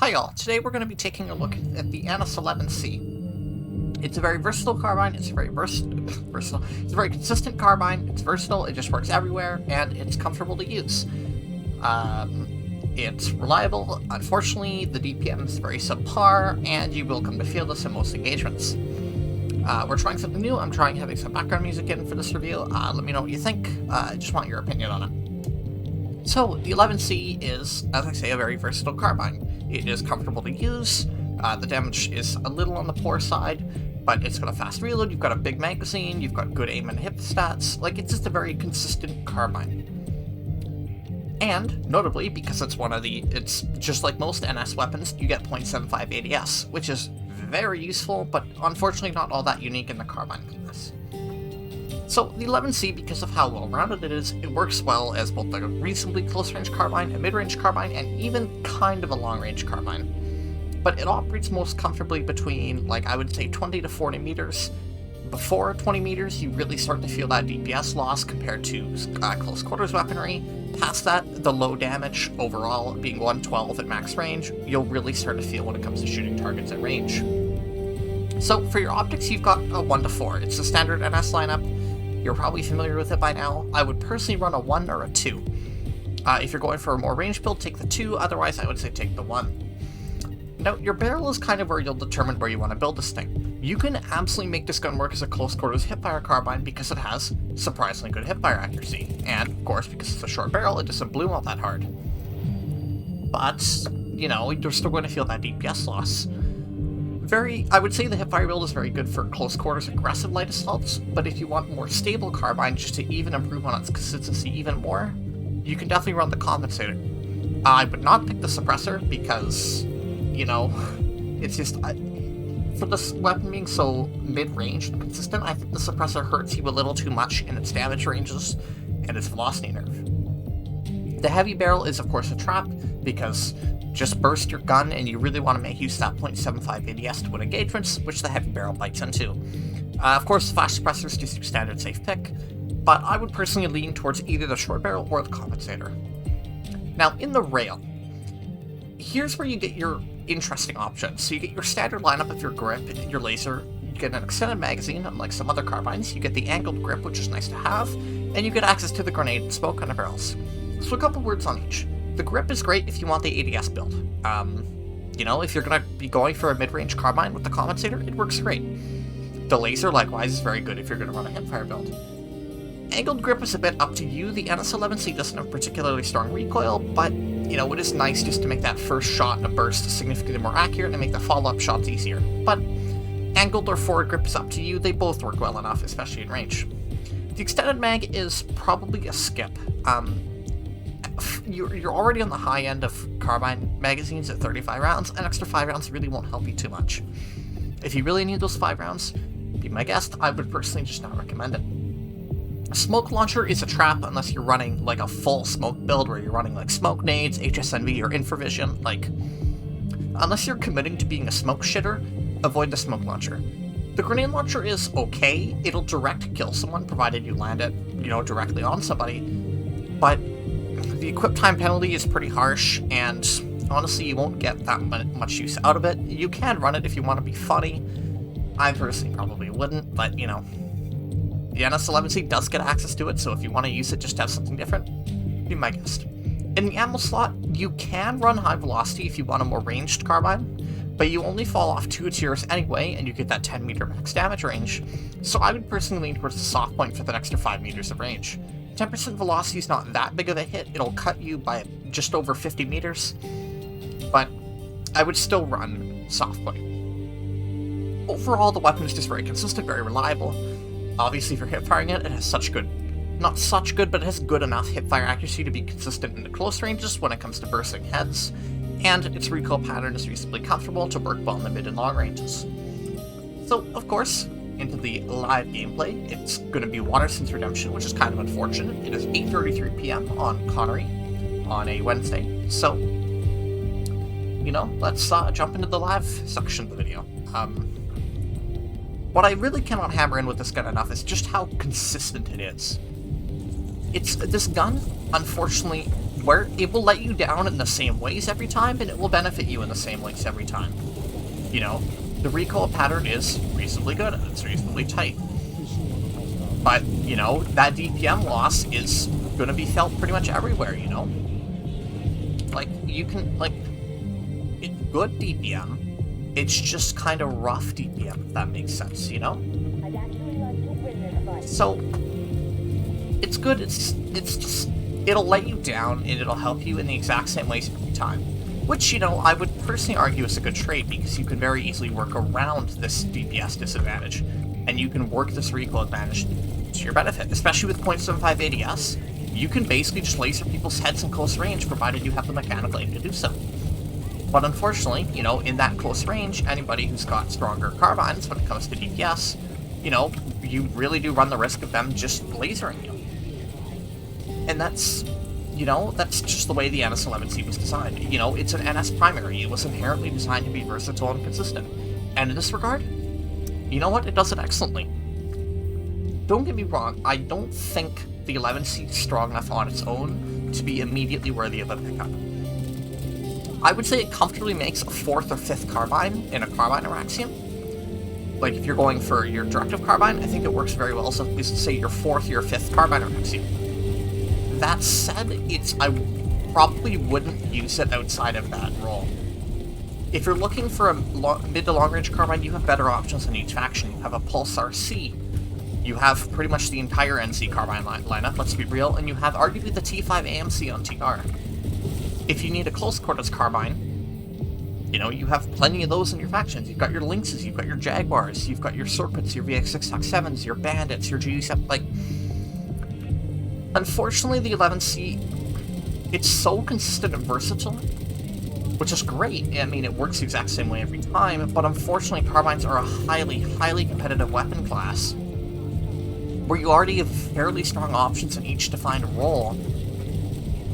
Hi y'all, today we're going to be taking a look at the NS-11C. It's a very versatile carbine, it's very versatile, it's a very consistent carbine, it's versatile, it just works everywhere, and it's comfortable to use. It's reliable. Unfortunately, the DPM is very subpar, and you will come to feel this in most engagements. We're trying something new. I'm trying having some background music in for this review. Let me know what you think. I just want your opinion on it. So, the 11C is, as I say, a very versatile carbine. It is comfortable to use, the damage is a little on the poor side, but it's got a fast reload, you've got a big magazine, you've got good aim and hip stats, like, it's just a very consistent carbine. And, notably, because it's just like most NS weapons, you get .75 ADS, which is very useful, but unfortunately not all that unique in the carbine class. So, the 11C, because of how well-rounded it is, it works well as both a reasonably close-range carbine, a mid-range carbine, and even kind of a long-range carbine. But it operates most comfortably between, like, I would say 20 to 40 meters. Before 20 meters, you really start to feel that DPS loss compared to close-quarters weaponry. Past that, the low damage, overall, being 112 at max range, you'll really start to feel when it comes to shooting targets at range. So, for your optics, you've got a 1 to 4. It's the standard NS lineup. You're probably familiar with it by now. I would personally run a 1 or a 2. If you're going for a more ranged build, take the 2, otherwise I would say take the 1. Now, your barrel is kind of where you'll determine where you want to build this thing. You can absolutely make this gun work as a close-quarters hipfire carbine because it has surprisingly good hipfire accuracy, and, of course, because it's a short barrel, it doesn't bloom all that hard. But, you know, you're still going to feel that DPS loss. I would say the hipfire build is very good for close quarters aggressive light assaults, but if you want more stable carbine just to even improve on its consistency even more, you can definitely run the compensator. I would not pick the suppressor because, you know, it's just, for this weapon being so mid-range and consistent, I think the suppressor hurts you a little too much in its damage ranges and its velocity nerve. The heavy barrel is of course a trap, because just burst your gun and you really want to make use of that .75 ADS to win engagements, which the heavy barrel bites into. Of course, flash suppressor is just your standard safe pick, but I would personally lean towards either the short barrel or the compensator. Now, in the rail, here's where you get your interesting options. So you get your standard lineup of your grip, your laser, you get an extended magazine, unlike some other carbines, you get the angled grip, which is nice to have, and you get access to the grenade and smoke on the barrels. So a couple words on each. The grip is great if you want the ADS build. You know, if you're going to be going for a mid-range carbine with the compensator, it works great. The laser, likewise, is very good if you're going to run a hipfire build. Angled grip is a bit up to you. The NS-11C doesn't have particularly strong recoil, but, you know, it is nice just to make that first shot in a burst significantly more accurate and make the follow-up shots easier. But angled or forward grip is up to you. They both work well enough, especially in range. The extended mag is probably a skip. You're already on the high end of carbine magazines at 35 rounds, an extra 5 rounds really won't help you too much. If you really need those 5 rounds, be my guest, I would personally just not recommend it. A smoke launcher is a trap unless you're running like a full smoke build where you're running like smoke nades, HSNV, or infravision. Like, unless you're committing to being a smoke shitter, avoid the smoke launcher. The grenade launcher is okay, it'll direct kill someone provided you land it, you know, directly on somebody, but the equip time penalty is pretty harsh, and honestly, you won't get that much use out of it. You can run it if you want to be funny. I personally probably wouldn't, but, you know, the NS-11C does get access to it, so if you want to use it just to have something different, be my guest. In the ammo slot, you can run high velocity if you want a more ranged carbine, but you only fall off 2 tiers anyway, and you get that 10 meter max damage range, so I would personally lean towards the soft point for that extra 5 meters of range. 10% velocity is not that big of a hit, it'll cut you by just over 50 meters, but I would still run soft point. Overall, the weapon is just very consistent, very reliable. Obviously, for hipfiring it has not such good, but it has good enough hipfire accuracy to be consistent in the close ranges when it comes to bursting heads, and its recoil pattern is reasonably comfortable to work well in the mid and long ranges. So, of course, into the live gameplay, it's going to be Waterson's Redemption, which is kind of unfortunate. It is 8:33 p.m. on Connery on a Wednesday, so, you know, let's jump into the live section of the video. What I really cannot hammer in with this gun enough is just how consistent it is. This gun, unfortunately, where it will let you down in the same ways every time, and it will benefit you in the same ways every time. You know, the recoil pattern is reasonably good, and it's reasonably tight. But, you know, that DPM loss is going to be felt pretty much everywhere, you know? Like, you can, like, it's good DPM, it's just kind of rough DPM, if that makes sense, you know? So, it's good, it's just, it'll let you down, and it'll help you in the exact same ways every time. Which, you know, I would personally argue is a good trait, because you can very easily work around this DPS disadvantage, and you can work this recoil advantage to your benefit, especially with .75 ADS. You can basically just laser people's heads in close range, provided you have the mechanical aim to do so. But unfortunately, you know, in that close range, anybody who's got stronger carbines when it comes to DPS, you know, you really do run the risk of them just lasering you. And that's, you know, that's just the way the NS-11C was designed. You know, it's an NS primary. It was inherently designed to be versatile and consistent. And in this regard, you know what? It does it excellently. Don't get me wrong, I don't think the 11C is strong enough on its own to be immediately worthy of a pickup. I would say it comfortably makes a 4th or 5th carbine in a carbine Araxium. Like, if you're going for your directive carbine, I think it works very well, so say your 4th or your 5th carbine Araxium. That said, I probably wouldn't use it outside of that role. If you're looking for a mid to long range carbine, you have better options in each faction. You have a Pulse RC. You have pretty much the entire NC carbine lineup, let's be real, and you have arguably the T5 AMC on TR. If you need a close quarters carbine, you know, you have plenty of those in your factions. You've got your Lynxes, you've got your Jaguars, you've got your Serpents, your VX6.7s, your Bandits, your GU7, like... Unfortunately, the 11C, it's so consistent and versatile, which is great. I mean, it works the exact same way every time, but unfortunately, carbines are a highly, highly competitive weapon class, where you already have fairly strong options in each defined role,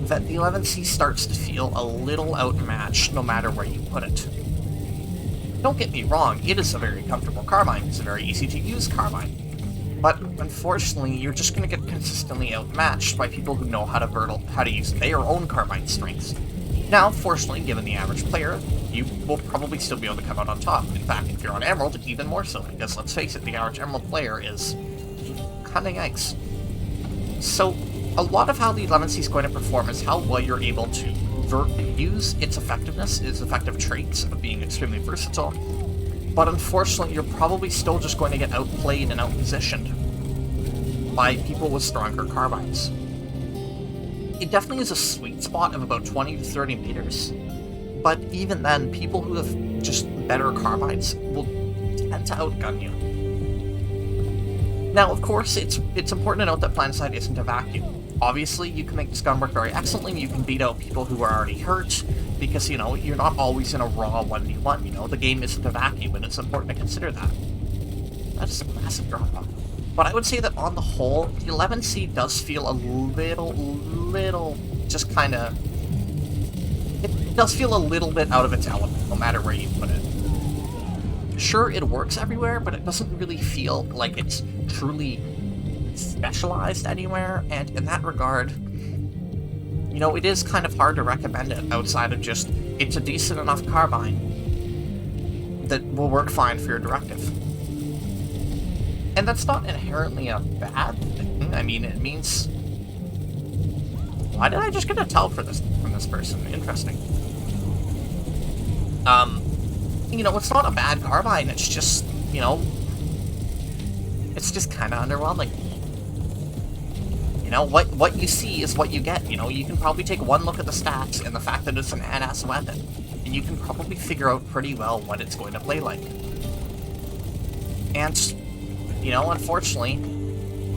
that the 11C starts to feel a little outmatched no matter where you put it. Don't get me wrong, it is a very comfortable carbine, it's a very easy to use carbine. But unfortunately, you're just going to get consistently outmatched by people who know how to use their own carbine strengths. Now, fortunately, given the average player, you will probably still be able to come out on top. In fact, if you're on Emerald, even more so, because let's face it, the average Emerald player is cunning yikes. So, a lot of how the 11C is going to perform is how well you're able to use its effectiveness, its effective traits of being extremely versatile, but unfortunately you're probably still just going to get outplayed and outpositioned by people with stronger carbines. It definitely is a sweet spot of about 20 to 30 meters, but even then, people who have just better carbines will tend to outgun you. Now, of course, it's important to note that Planicide isn't a vacuum. Obviously, you can make this gun work very excellently, you can beat out people who are already hurt, because, you know, you're not always in a raw 1v1, you know, the game isn't a vacuum, and it's important to consider that. That's a massive drop-off. But I would say that on the whole, the 11C does feel a little, just kind of... It does feel a little bit out of its element, no matter where you put it. Sure, it works everywhere, but it doesn't really feel like it's truly specialized anywhere, and in that regard, you know, it is kind of hard to recommend it outside of just, it's a decent enough carbine that will work fine for your directive. And that's not inherently a bad thing. I mean, it means... Why did I just get a tell for this from this person? Interesting. You know, it's not a bad carbine, it's just, you know, it's just kind of underwhelming. You know, what you see is what you get, you know, you can probably take one look at the stats and the fact that it's an NS weapon, and you can probably figure out pretty well what it's going to play like. And, you know, unfortunately,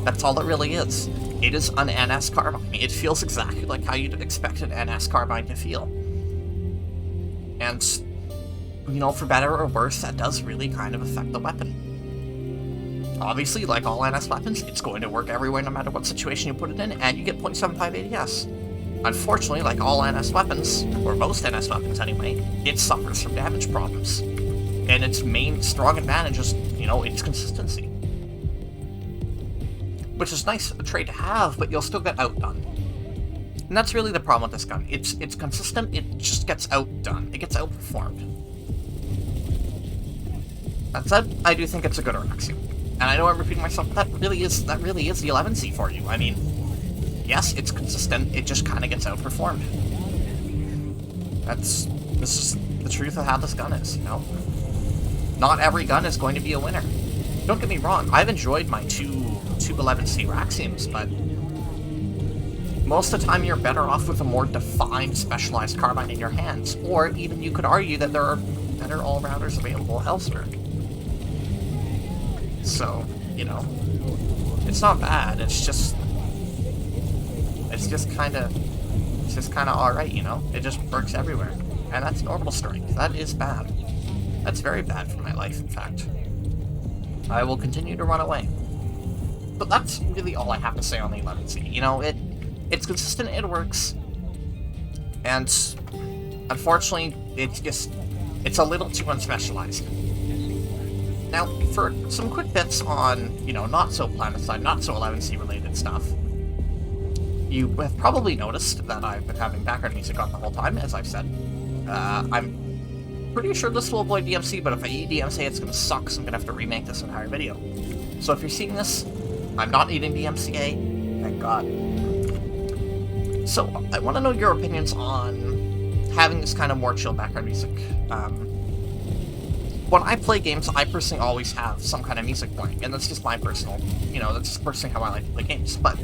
that's all it really is. It is an NS carbine. It feels exactly like how you'd expect an NS carbine to feel. And, you know, for better or worse, that does really kind of affect the weapon. Obviously, like all NS weapons, it's going to work everywhere no matter what situation you put it in, and you get .75 ADS. Unfortunately, like all NS weapons, or most NS weapons anyway, it suffers from damage problems. And its main strong advantage is, you know, its consistency. Which is nice, a trait to have, but you'll still get outdone. And that's really the problem with this gun. It's consistent, it just gets outdone. It gets outperformed. That said, I do think it's a good Araxium. And I know I'm repeating myself, but that really is the 11C for you. I mean, yes, it's consistent, it just kind of gets outperformed. This is the truth of how this gun is, you know? Not every gun is going to be a winner. Don't get me wrong, I've enjoyed my two 11C Araxiums, but most of the time you're better off with a more defined, specialized carbine in your hands, or even you could argue that there are better all-rounders available elsewhere. So, you know, it's not bad, it's just kind of alright, you know? It just works everywhere. And that's an orbital strike. That is bad. That's very bad for my life, in fact. I will continue to run away. But that's really all I have to say on the 11C. You know, it's consistent, it works, and unfortunately, it's a little too unspecialized. Now, for some quick bits on, you know, not so planet-side, not so 11C related stuff, you have probably noticed that I've been having background music on the whole time, as I've said. I'm pretty sure this will avoid DMC, but if I eat DMC, it's gonna suck, so I'm gonna have to remake this entire video. So if you're seeing this, I'm not eating DMCA, thank God. So, I want to know your opinions on having this kind of more chill background music. When I play games, I personally always have some kind of music playing, and that's just my personal, you know, that's just personally how I like to play games. But,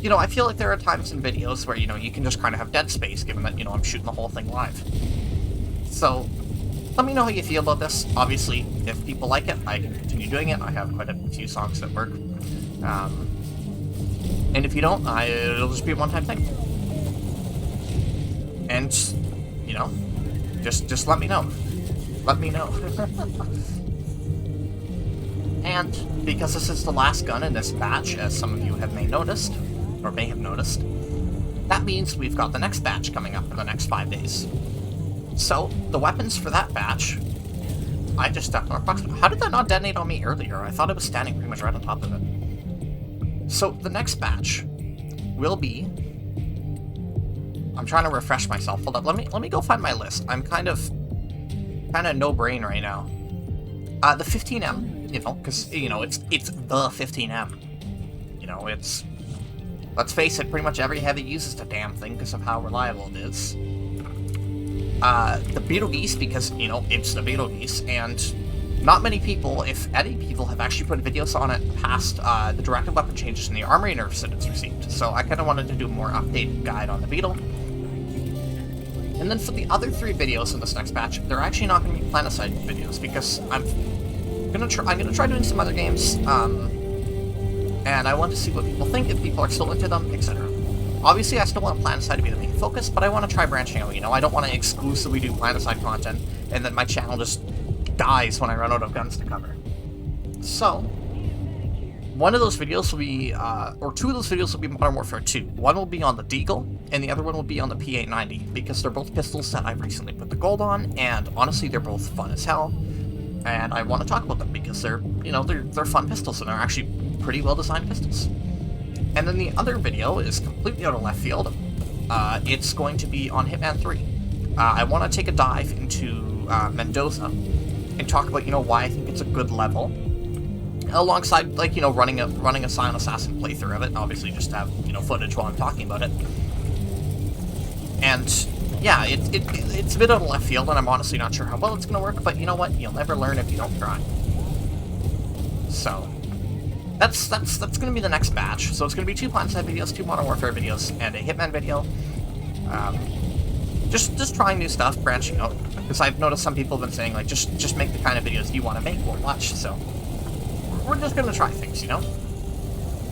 you know, I feel like there are times in videos where, you know, you can just kind of have dead space, given that, you know, I'm shooting the whole thing live. So, let me know how you feel about this. Obviously, if people like it, I can continue doing it. I have quite a few songs that work. And if you don't, it'll just be a one-time thing. And, you know, just let me know. Let me know. And because this is the last gun in this batch, as some of you have may have noticed, that means we've got the next batch coming up in the next 5 days. So, the weapons for that batch, I just stuck on approximately. How did that not detonate on me earlier? I thought it was standing pretty much right on top of it. So, the next batch will be... I'm trying to refresh myself. Hold up, let me go find my list. I'm kind of no brain right now. The 15M, you know, because, you know, it's the 15M. You know, it's... Let's face it, pretty much every heavy uses the damn thing because of how reliable it is. The Beetlegeese, because, you know, it's the Beetlegeese, and not many people, if any people, have actually put videos on it past the directed weapon changes and the armory nerfs that it's received. So I kind of wanted to do a more updated guide on the Beetle. And then for the other 3 videos in this next batch, they're actually not going to be planet-side videos, because I'm gonna try doing some other games, and I want to see what people think, if people are still into them, etc. Obviously, I still want planet-side to be the main focus, but I want to try branching out, you know? I don't want to exclusively do planet-side content, and then my channel just dies when I run out of guns to cover. So, one of those videos will be, or 2 of those videos will be Modern Warfare 2. One will be on the Deagle, and the other one will be on the P890, because they're both pistols that I've recently put the gold on, and honestly, they're both fun as hell. And I want to talk about them, because they're, you know, they're fun pistols, and they're actually pretty well-designed pistols. And then the other video is completely out of left field. It's going to be on Hitman 3. I want to take a dive into Mendoza and talk about, you know, why I think it's a good level, alongside, like, you know, running a Silent Assassin playthrough of it, and obviously just have, you know, footage while I'm talking about it. And yeah, it's a bit out of left field, and I'm honestly not sure how well it's going to work, but you know what? You'll never learn if you don't try. So that's going to be the next batch. So it's going to be 2 planet-side videos, 2 Modern Warfare videos, and a Hitman video. Just trying new stuff, branching out, because I've noticed some people have been saying, like, just make the kind of videos you want to make, we'll watch. So we're just going to try things, you know?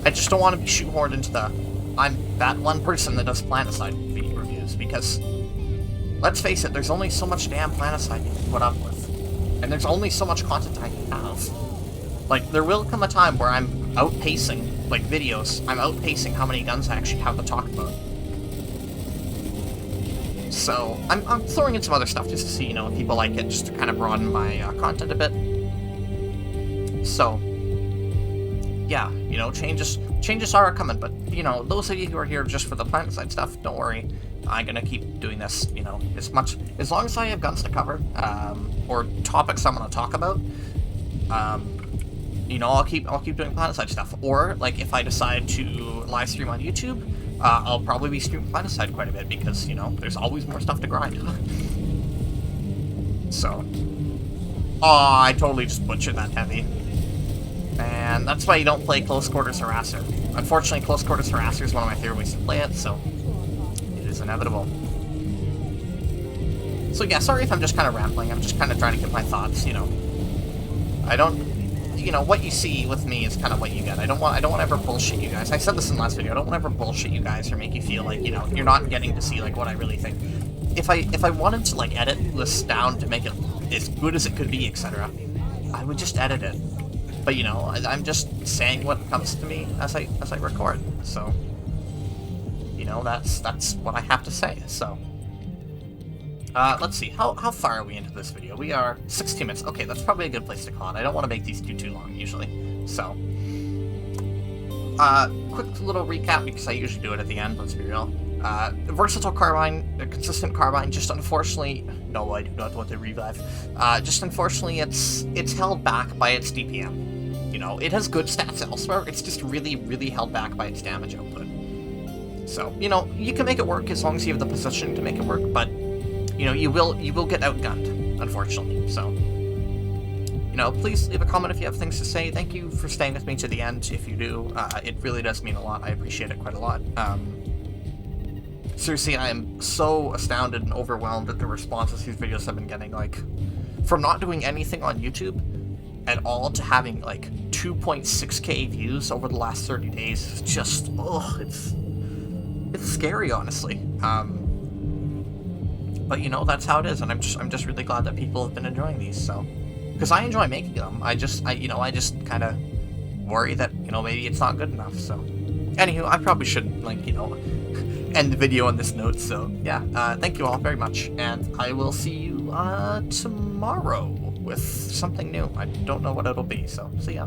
I just don't want to be shoehorned into the I'm that one person that does planet-side video reviews, because let's face it, there's only so much damn planet-side you can put up with, and there's only so much content I can have. Like, there will come a time where I'm outpacing, like, videos, I'm outpacing how many guns I actually have to talk about. So, I'm throwing in some other stuff just to see, you know, if people like it, just to kind of broaden my content a bit. So, yeah, you know, changes changes are coming, but, you know, those of you who are here just for the PlanetSide stuff, don't worry. I'm gonna keep doing this, you know, as long as I have guns to cover, or topics I'm gonna talk about, you know, I'll keep doing PlanetSide stuff. Or, like, if I decide to live stream on YouTube, I'll probably be streaming PlanetSide quite a bit, because, you know, there's always more stuff to grind. So, I totally just butchered that heavy. And that's why you don't play Close Quarters Harasser. Unfortunately, Close Quarters Harasser is one of my favorite ways to play it, so it is inevitable. So yeah, sorry if I'm just kind of rambling. I'm just kind of trying to get my thoughts, you know. I don't, you know, what you see with me is kind of what you get. I don't want to ever bullshit you guys. I said this in the last video. I don't want to ever bullshit you guys or make you feel like, you know, you're not getting to see, like, what I really think. If I wanted to, like, edit this down to make it as good as it could be, etc., I would just edit it. But, you know, I'm just saying what comes to me as I record. So, you know, that's what I have to say. So, let's see. How far are we into this video? We are 16 minutes. Okay, that's probably a good place to call it. I don't want to make these too long, usually. So, quick little recap, because I usually do it at the end, let's be real. Versatile carbine, a consistent carbine, just unfortunately... No, I do not want to revive. Just unfortunately, it's held back by its DPM. You know, it has good stats elsewhere, it's just really, really held back by its damage output. So, you know, you can make it work as long as you have the position to make it work, but, you know, you will get outgunned, unfortunately. So, you know, please leave a comment if you have things to say. Thank you for staying with me to the end, if you do. It really does mean a lot. I appreciate it quite a lot. Seriously, I am so astounded and overwhelmed at the responses these videos have been getting. Like, from not doing anything on YouTube at all to having, like, 2.6k views over the last 30 days is just, oh, it's scary, honestly. But, you know, that's how it is, and I'm just really glad that people have been enjoying these, so. Because I enjoy making them. I just kind of worry that, you know, maybe it's not good enough, so. Anywho, I probably should, like, you know, end the video on this note, so, yeah. Thank you all very much, and I will see you, tomorrow with something new. I don't know what it'll be, so see ya.